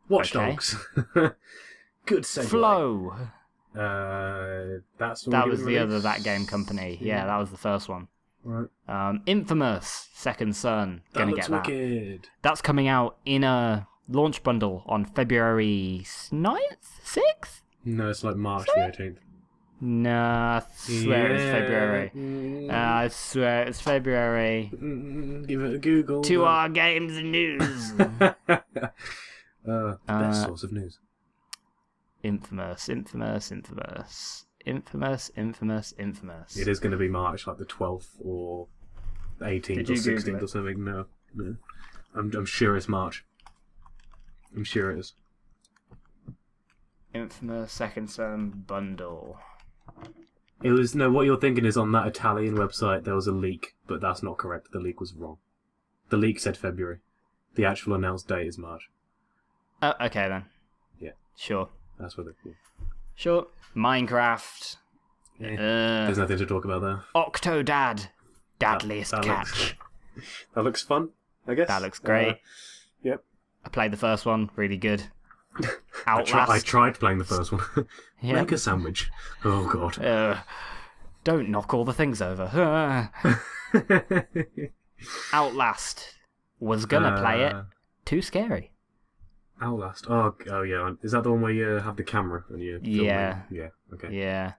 Watch Okay. Dogs. Good segue. Flow. That's That already was been the other released. that game company. Yeah, that was the first one. Right. Infamous Second Son. That Gonna looks get that. wicked. That's coming out in a launch bundle on February 9th? 6th? No, it's like March the 18th. Nah, I swear it's February. I swear it's February. Give it a Google. To our games and news. Best source of news. Infamous. It is going to be March, like the 12th or 18th Did or you Google 16th it? or something. No. I'm sure it's March. I'm sure it is. Infamous Second Son bundle. It was no. What you're thinking is on that Italian website there was a leak, but that's not correct. The leak was wrong. The leak said February. The actual announced date is March. Oh, okay then. Yeah. Sure. That's what it. Yeah. Sure. Minecraft. There's nothing to talk about there. Octodad. Dadliest that catch. That looks fun. I guess That looks great. Yep. I played the first one, really good. I Outlast. tried playing the first one. Yep. Make a sandwich. Oh, God. Don't knock all the things over. Outlast. Was gonna play it. Too scary. Outlast. Oh, yeah. Is that the one where you have the camera and you filming? Yeah, okay. Yeah.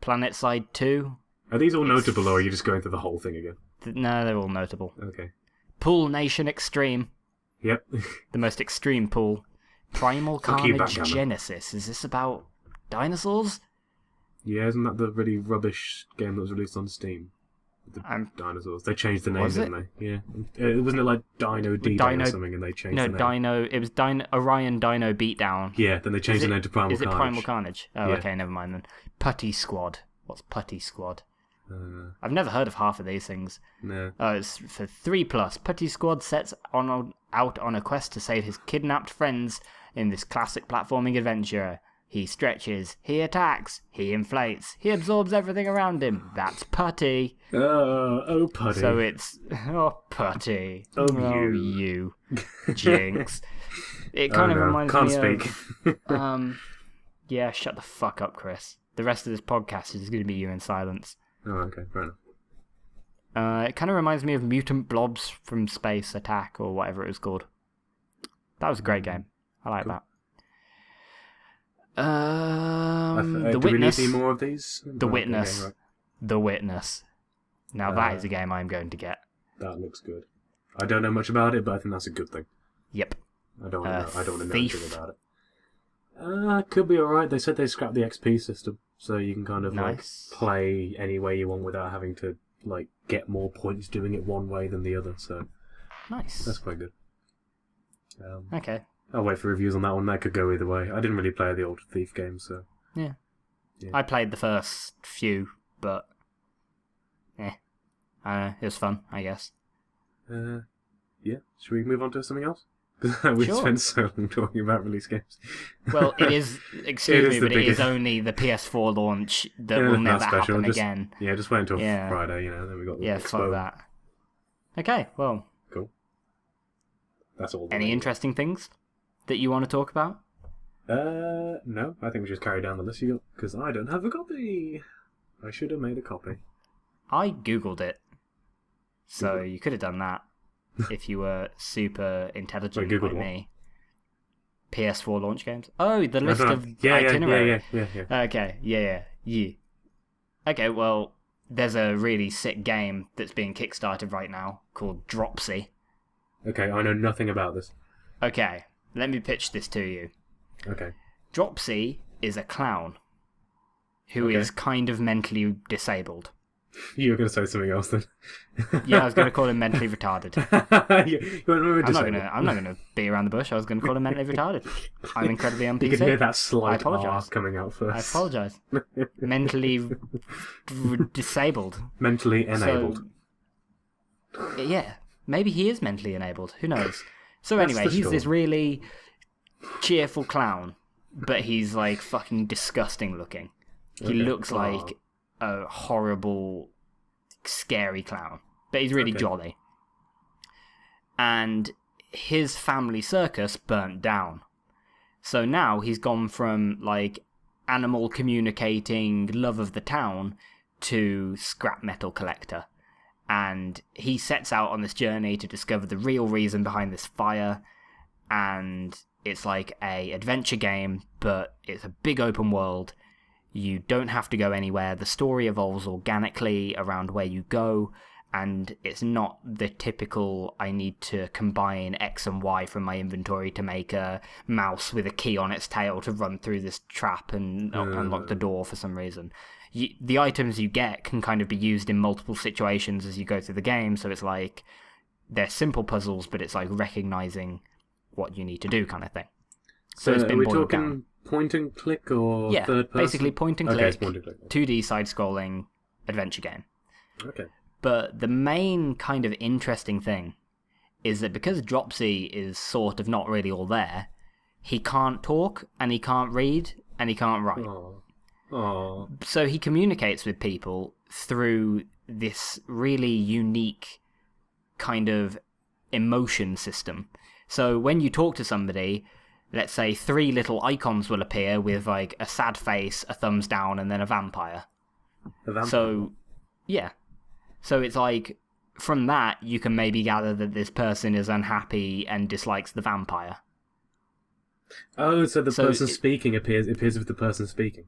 Planet Side 2. Are these all notable, or are you just going through the whole thing again? No, they're all notable. Okay. Pool Nation Extreme. Yep. The most extreme pool. Primal Fuck you, Carnage backgammon. Genesis. Is this about dinosaurs? Yeah, isn't that the really rubbish game that was released on Steam? The dinosaurs. They changed the name, Was it? didn't they? Yeah. Wasn't it like Dino D-Day or something, and they changed the name? No, it was Orion Dino Beatdown. Yeah, then they changed the name to Primal Is it Carnage. Primal Carnage? Oh, Yeah. okay, never mind then. Putty Squad. What's Putty Squad? I've never heard of half of these things. No. Oh, it's for 3+. Putty Squad sets out on a quest to save his kidnapped friends in this classic platforming adventure. He stretches, he attacks, he inflates, he absorbs everything around him. That's Putty. Oh, Putty. So it's... Oh, Putty. Oh, you. Jinx. It kind of reminds Can't me speak. of... Yeah, shut the fuck up, Chris. The rest of this podcast is going to be you in silence. Oh, okay, fair enough. It kind of reminds me of Mutant Blobs from Space Attack, or whatever it was called. That was a great game. I like that. The do Witness. we need any more of these? The Oh, Witness. okay, right. The Witness. Now that is a game I'm going to get. That looks good. I don't know much about it, but I think that's a good thing. Yep. I don't want to know Thief. anything about it. Could be alright. They said they scrapped the XP system, so you can kind of Nice. like play any way you want without having to like get more points doing it one way than the other. So Nice. that's quite good. Okay. I'll wait for reviews on that one. That could go either way. I didn't really play the old Thief games, so Yeah. Yeah. I played the first few, but... it was fun, I guess. yeah. Should we move on to something else? Because we Sure. spent so long talking about release games. Well, it is... Excuse It is me, the but it is biggest- only the PS4 launch that Yeah, will not never special, happen just- again. Yeah, just wait until Yeah. Friday, then we got the Yeah, Expo. fuck that. Okay, well, Cool. That's all. any interesting things that you want to talk about? No. I think we just carry down the list you got, because I don't have a copy. I should have made a copy. I googled it, so Googled. you could have done that if you were super intelligent Wait, Googled like what? me. PS4 launch games. Oh, the list of yeah, itinerary. yeah. Okay, yeah. Okay, well, there's a really sick game that's being kickstarted right now called Dropsy. Okay, I know nothing about this. Okay, let me pitch this to you. Okay. Dropsy is a clown who Okay. is kind of mentally disabled. You were going to say something else then. Yeah, I was going to call him mentally retarded. you were I'm not gonna beat around the bush. I was going to call him mentally retarded. I'm incredibly You could hear NPC. that I slight apologise. R coming out first. I apologise. Mentally disabled. Mentally enabled. So, yeah, maybe he is mentally enabled. Who knows? So That's anyway, the he's this story. really cheerful clown, but he's like fucking disgusting looking. He Okay. looks Aw. like a horrible, scary clown, but he's really Okay. jolly. And his family circus burnt down. So now he's gone from like animal communicating love of the town to scrap metal collector. And he sets out on this journey to discover the real reason behind this fire. And it's like a adventure game, but it's a big open world. You don't have to go anywhere. The story evolves organically around where you go, and it's not the typical I need to combine X and Y from my inventory to make a mouse with a key on its tail to run through this trap and unlock the door for some reason. The items you get can kind of be used in multiple situations as you go through the game, so it's like they're simple puzzles, but it's like recognizing what you need to do kind of thing. So it's are been we boiled talking down. point and click or Yeah, third person? basically point and Okay, click, it's point and click. 2D side-scrolling adventure game. Okay. But the main kind of interesting thing is that because Dropsy is sort of not really all there, he can't talk, and he can't read, and he can't write. Oh. So he communicates with people through this really unique kind of emotion system. So when you talk to somebody, let's say 3 little icons will appear with like a sad face, a thumbs down, and then a vampire. A vampire. So, yeah. So it's like, from that, you can maybe gather that this person is unhappy and dislikes the vampire. Oh, so the person speaking appears with the person speaking.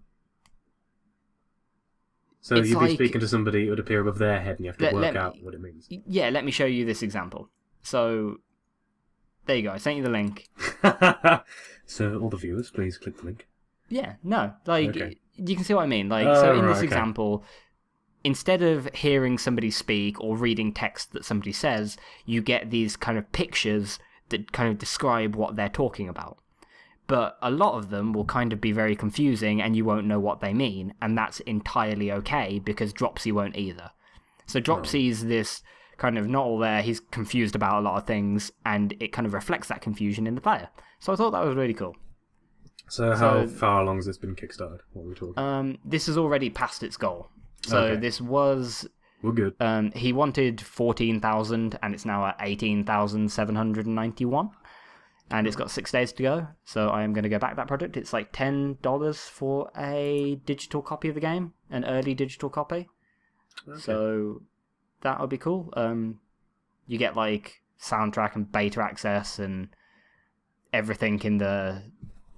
So you'd be speaking to somebody, it would appear above their head, and you have to work out what it means. Yeah, let me show you this example. So, there you go, I sent you the link. So, all the viewers, please click the link. Yeah, no, like, okay. You can see what I mean. Like, so in this example, instead of hearing somebody speak or reading text that somebody says, you get these kind of pictures that kind of describe what they're talking about. But a lot of them will kind of be very confusing and you won't know what they mean, and that's entirely okay because Dropsy won't either. So Dropsy's this kind of not all there, he's confused about a lot of things, and it kind of reflects that confusion in the player. So I thought that was really cool. So how far along has this been kickstarted? What are we talking? This has already passed its goal. So this was... We're good. He wanted 14,000 and it's now at 18,791. And it's got 6 days to go, so I am going to go back that project. It's like $10 for a digital copy of the game, an early digital copy. Okay. So that would be cool. You get like soundtrack and beta access and everything in the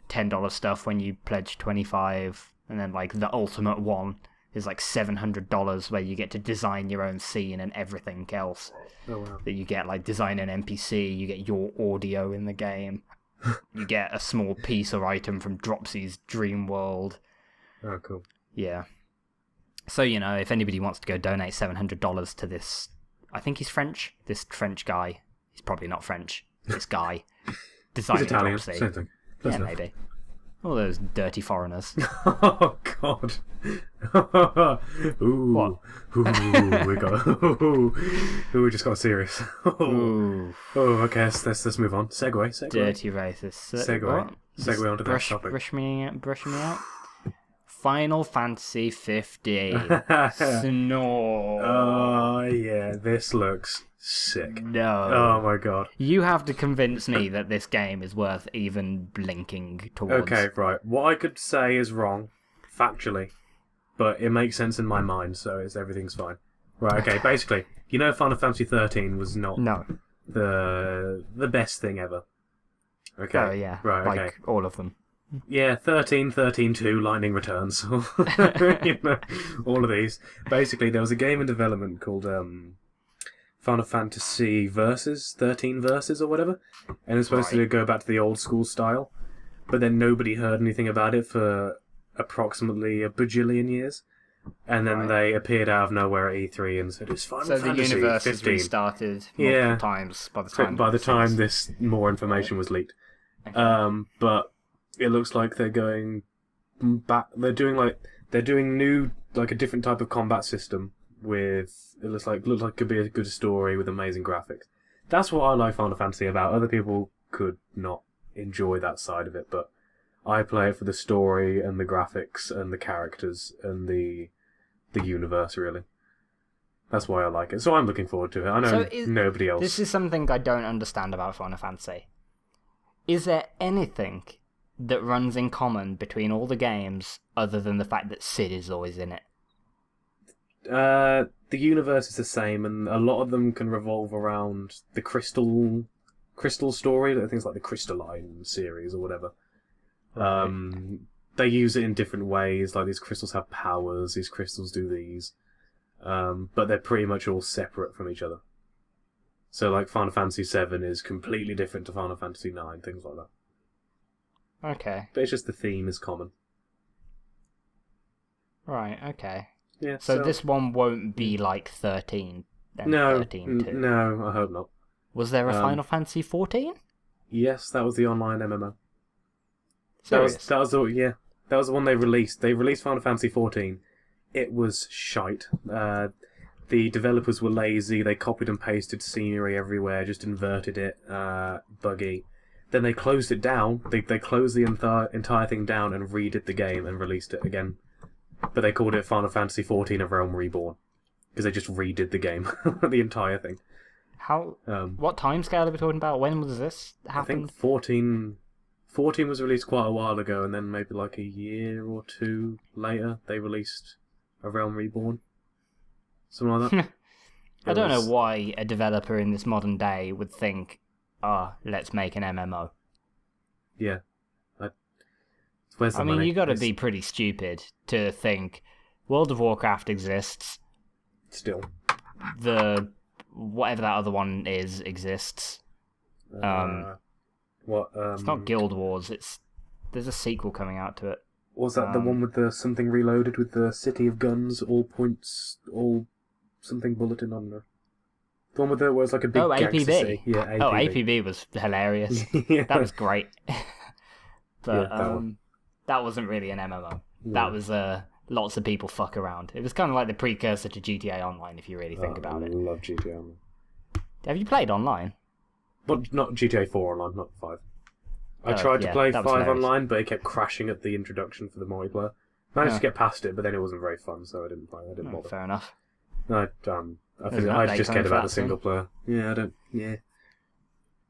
$10 stuff when you pledge 25, and then like the ultimate one is like $700 where you get to design your own scene and everything else. Oh, wow. That you get, like design an NPC, you get your audio in the game, you get a small piece or item from Dropsy's Dream World. Oh, cool. Yeah. So, you know, if anybody wants to go donate $700 to this, I think he's French, this French guy. He's probably not French. This guy. Designing He's Italian, Dropsy. same thing. Yeah, maybe. All those dirty foreigners. Oh, God. Ooh. What? We just got serious. Okay, let's move on. Segue. Dirty racist. Segue onto that topic. Brush me out. Final Fantasy 15. Snore. Oh, yeah, this looks sick. No. Oh, my God. You have to convince me that this game is worth even blinking towards. Okay, right. What I could say is wrong, factually, but it makes sense in my mind, so everything's fine. Right, okay, basically, you know Final Fantasy 13 was not the best thing ever. Okay. Oh, yeah. Right, okay. Like all of them. Yeah, 13, 13-2, Lightning Returns. You know, all of these. Basically, there was a game in development called Final Fantasy Versus, 13 Versus or whatever, and it's supposed to go back to the old school style, but then nobody heard anything about it for approximately a bajillion years, and then they appeared out of nowhere at E3 and said it's Final Fantasy 15. So the universe has restarted multiple times by the time this more information was leaked. Okay. But it looks like they're going back. They're doing new, like a different type of combat system with it looks like it could be a good story with amazing graphics. That's what I like Final Fantasy about. Other people could not enjoy that side of it, but I play it for the story and the graphics and the characters and the universe, really. That's why I like it. So I'm looking forward to it. I know nobody else. This is something I don't understand about Final Fantasy. Is there anything that runs in common between all the games other than the fact that Sid is always in it? The universe is the same, and a lot of them can revolve around the crystal story. I think it's like the Crystalline series or whatever. They use it in different ways. Like these crystals have powers. These crystals do these, but they're pretty much all separate from each other. So, like Final Fantasy VII is completely different to Final Fantasy IX, things like that. Okay. But it's just the theme is common. Right. Okay. Yeah. So this one won't be like 13. Then no. 13 too. No, I hope not. Was there a Final Fantasy 14? Yes, that was the online MMO. Serious? That was the one they released. They released Final Fantasy 14. It was shite. The developers were lazy. They copied and pasted scenery everywhere, just inverted it, buggy. Then they closed it down. They closed the entire thing down and redid the game and released it again. But they called it Final Fantasy 14: A Realm Reborn because they just redid the game, the entire thing. How? What timescale are we talking about? When was this I happened? think 14 was released quite a while ago, and then maybe like a year or two later, they released A Realm Reborn. Something like that. I don't know why a developer in this modern day would think, let's make an MMO. Yeah. Where's the I mean, money? you got to be pretty stupid to think World of Warcraft exists. Still. The whatever that other one is exists. What? It's not Guild Wars. There's a sequel coming out to it. Was that the one with the something reloaded with the City of Guns, all points, all something bulletin on there? The one with where it's like a big gangster APB. city. Yeah, APB. Oh, APB was hilarious. Yeah. That was great. But Yeah, that wasn't really an MMO. Yeah. That was lots of people fuck around. It was kind of like the precursor to GTA Online, if you really think about it. I love GTA Online. Have you played online? But not GTA 4 online, not 5. I tried to play 5 online, but it kept crashing at the introduction for the multiplayer. Managed to get past it, but then it wasn't very fun, so I didn't play. I didn't bother. Fair enough. I just cared about the single player. Yeah,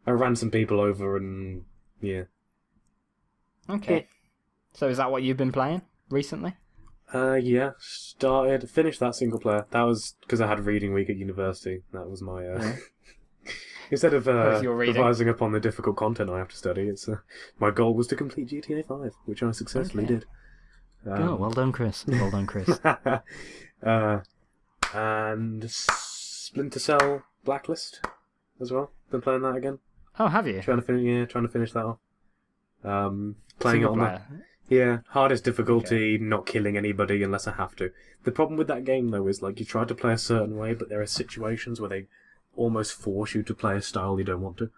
I ran some people over and yeah. Okay. So is that what you've been playing recently? Yeah. Finished that single player. That was because I had reading week at university. That was my instead of revising upon the difficult content I have to study, my goal was to complete GTA 5, which I successfully did. Well done, Chris. Well done, Chris. And Splinter Cell Blacklist as well. Been playing that again. Oh, have you? Trying to finish that off. Playing Single it on player. hardest difficulty, not killing anybody unless I have to. The problem with that game though is like you try to play a certain way, but there are situations where they almost force you to play a style you don't want to.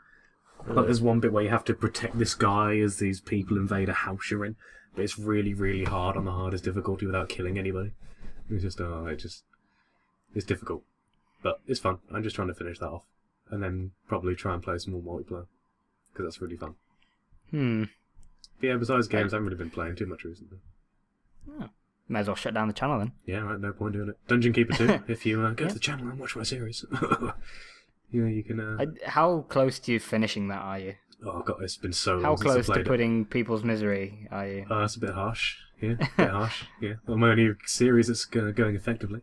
Like there's one bit where you have to protect this guy as these people invade a house you're in, but it's really, really hard on the hardest difficulty without killing anybody. It's difficult, but it's fun. I'm just trying to finish that off, and then probably try and play some more multiplayer because that's really fun. But yeah, besides games, I haven't really been playing too much recently. Oh. May as well shut down the channel then. Yeah, right, no point doing it. Dungeon Keeper 2, if you go to the channel and watch my series. You can... How close to you finishing that are you? Oh god, it's been so long How since close I to played putting People's Misery are you? It's a bit harsh. Yeah, a bit harsh. Yeah, well, my only series that's going effectively.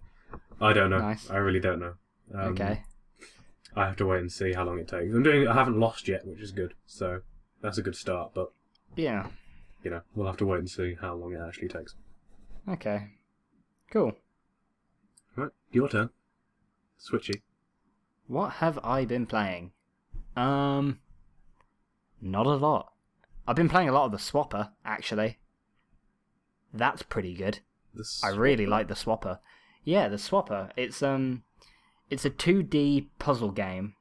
I don't know. Nice. I really don't know. Okay. I have to wait and see how long it takes. I haven't lost yet, which is good. So that's a good start. But Yeah. We'll have to wait and see how long it actually takes. Okay. Cool. Right, your turn. Switchy. What have I been playing? Not a lot. I've been playing a lot of the Swapper, actually. That's pretty good. I really like the Swapper. Yeah, the Swapper. It's a 2D puzzle game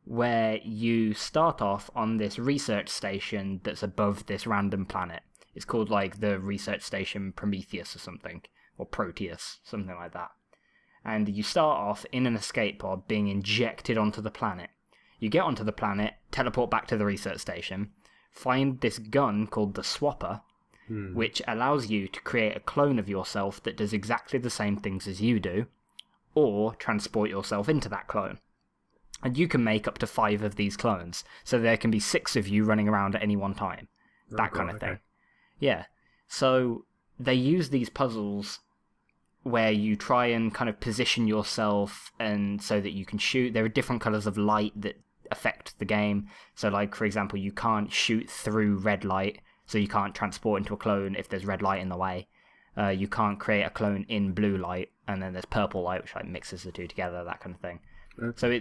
where you start off on this research station that's above this random planet. It's called like the research station Prometheus or something, or Proteus, something like that. And you start off in an escape pod being injected onto the planet. You get onto the planet, teleport back to the research station, find this gun called the Swapper, which allows you to create a clone of yourself that does exactly the same things as you do, or transport yourself into that clone. And you can make up to 5 of these clones, so there can be 6 of you running around at any one time. That kind of thing. Yeah. So they use these puzzles where you try and kind of position yourself and so that you can shoot. There are different colours of light that affect the game. So like, for example, you can't shoot through red light, so you can't transport into a clone if there's red light in the way. You can't create a clone in blue light, and then there's purple light, which like mixes the two together, that kind of thing. So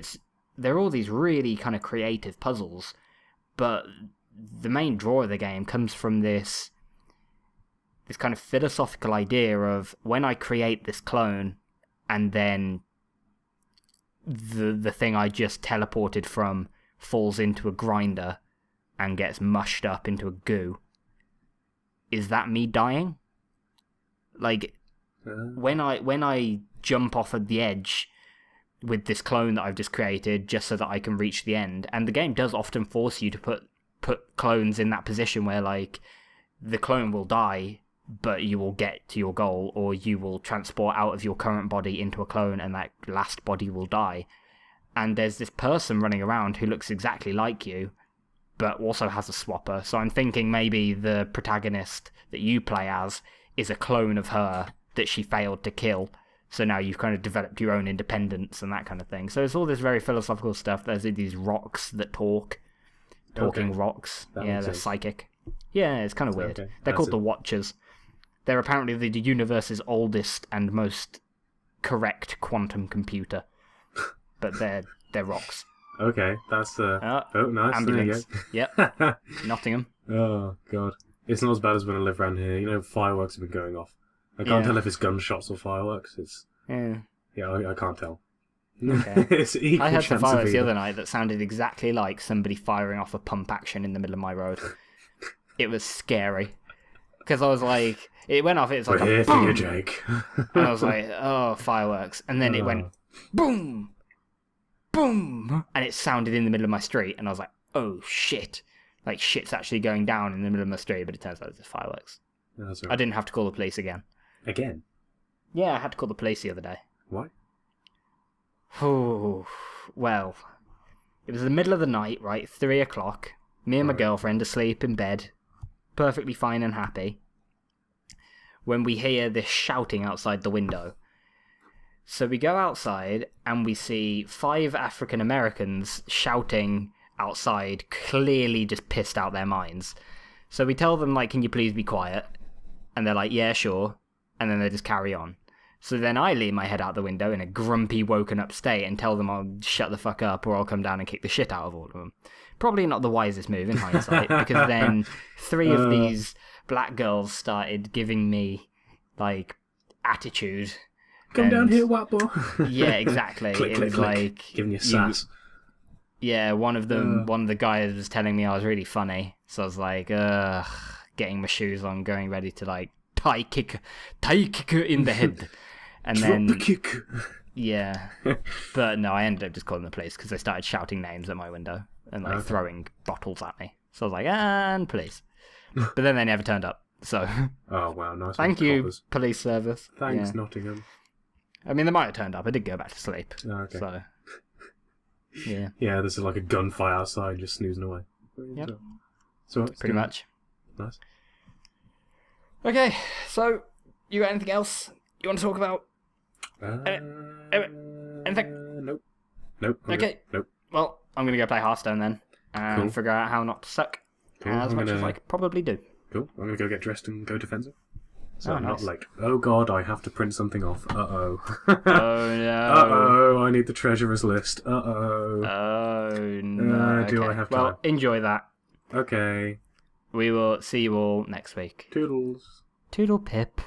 they're all these really kind of creative puzzles, but the main draw of the game comes from this kind of philosophical idea of when I create this clone and then the thing I just teleported from falls into a grinder and gets mushed up into a goo, is that me dying? Like, when I jump off at the edge with this clone that I've just created just so that I can reach the end, and the game does often force you to put clones in that position where like the clone will die but you will get to your goal, or you will transport out of your current body into a clone and that last body will die. and there's this person running around who looks exactly like you, but also has a swapper. So I'm thinking maybe the protagonist that you play as is a clone of her that she failed to kill. So now you've kind of developed your own independence and that kind of thing. So it's all this very philosophical stuff. There's these rocks that talk. Talking rocks. Yeah, they're psychic. Yeah, it's kind of weird. Okay. They're called the Watchers. They're apparently the universe's oldest and most correct quantum computer. But they're rocks. Okay, that's oh, nice. Ambulance. Yep. Nottingham. Oh, God. It's not as bad as when I live around here. You know, fireworks have been going off. I can't tell if it's gunshots or fireworks. It's I can't tell. Okay. It's equal I heard chance some fireworks of the either. other night that sounded exactly like somebody firing off a pump action in the middle of my road. It was scary. Because I was like, it went off, it was like We're a here for you, boom! Jake. And I was like, oh, fireworks. And then it went boom! Boom! And it sounded in the middle of my street, and I was like, oh shit. Like, shit's actually going down in the middle of my street, but it turns out it's just fireworks. That's right. I didn't have to call the police again. Again? Yeah, I had to call the police the other day. Why? Oh, well, it was the middle of the night, right? 3 o'clock. Me and my girlfriend asleep in bed, perfectly fine and happy, when we hear this shouting outside the window. So we go outside and we see 5 African Americans shouting outside, clearly just pissed out their minds. So we tell them, like, can you please be quiet? And they're like, yeah, sure. And then they just carry on. So then I lean my head out the window in a grumpy, woken up state and tell them I'll shut the fuck up or I'll come down and kick the shit out of all of them. Probably not the wisest move in hindsight, because then 3 of these black girls started giving me, like, attitude. Come down here, white boy. Yeah, exactly. Click, it click, was click. like Giving you sass. Yeah, one of the guys was telling me I was really funny, so I was like, getting my shoes on, going ready to like tie kick her in the head, and Drop then the kick. yeah, but no, I ended up just calling the police because they started shouting names at my window and like throwing bottles at me. So I was like, and police, but then they never turned up. So Oh wow, nice. thank you, Coppers. police service. Thanks, Yeah. Nottingham. I mean, they might have turned up. I did go back to sleep. Oh, okay. So yeah, Yeah, this is like a gunfight outside, just snoozing away. Yep. So pretty much. Nice. Okay, so you got anything else you want to talk about? Anything? Nope. Nope. Okay. Nope. Well, I'm gonna go play Hearthstone then and Cool. figure out how not to suck Cool. as I'm much as gonna- I could probably do. Cool. I'm gonna go get dressed and go defensive. So Oh, I'm not nice. late. Oh god, I have to print something off. Uh-oh. Oh no. Uh-oh, I need the treasurer's list. Uh-oh. Oh no. do I Okay. have Well, time? enjoy that. Okay. We will see you all next week. Toodles. Toodle pip.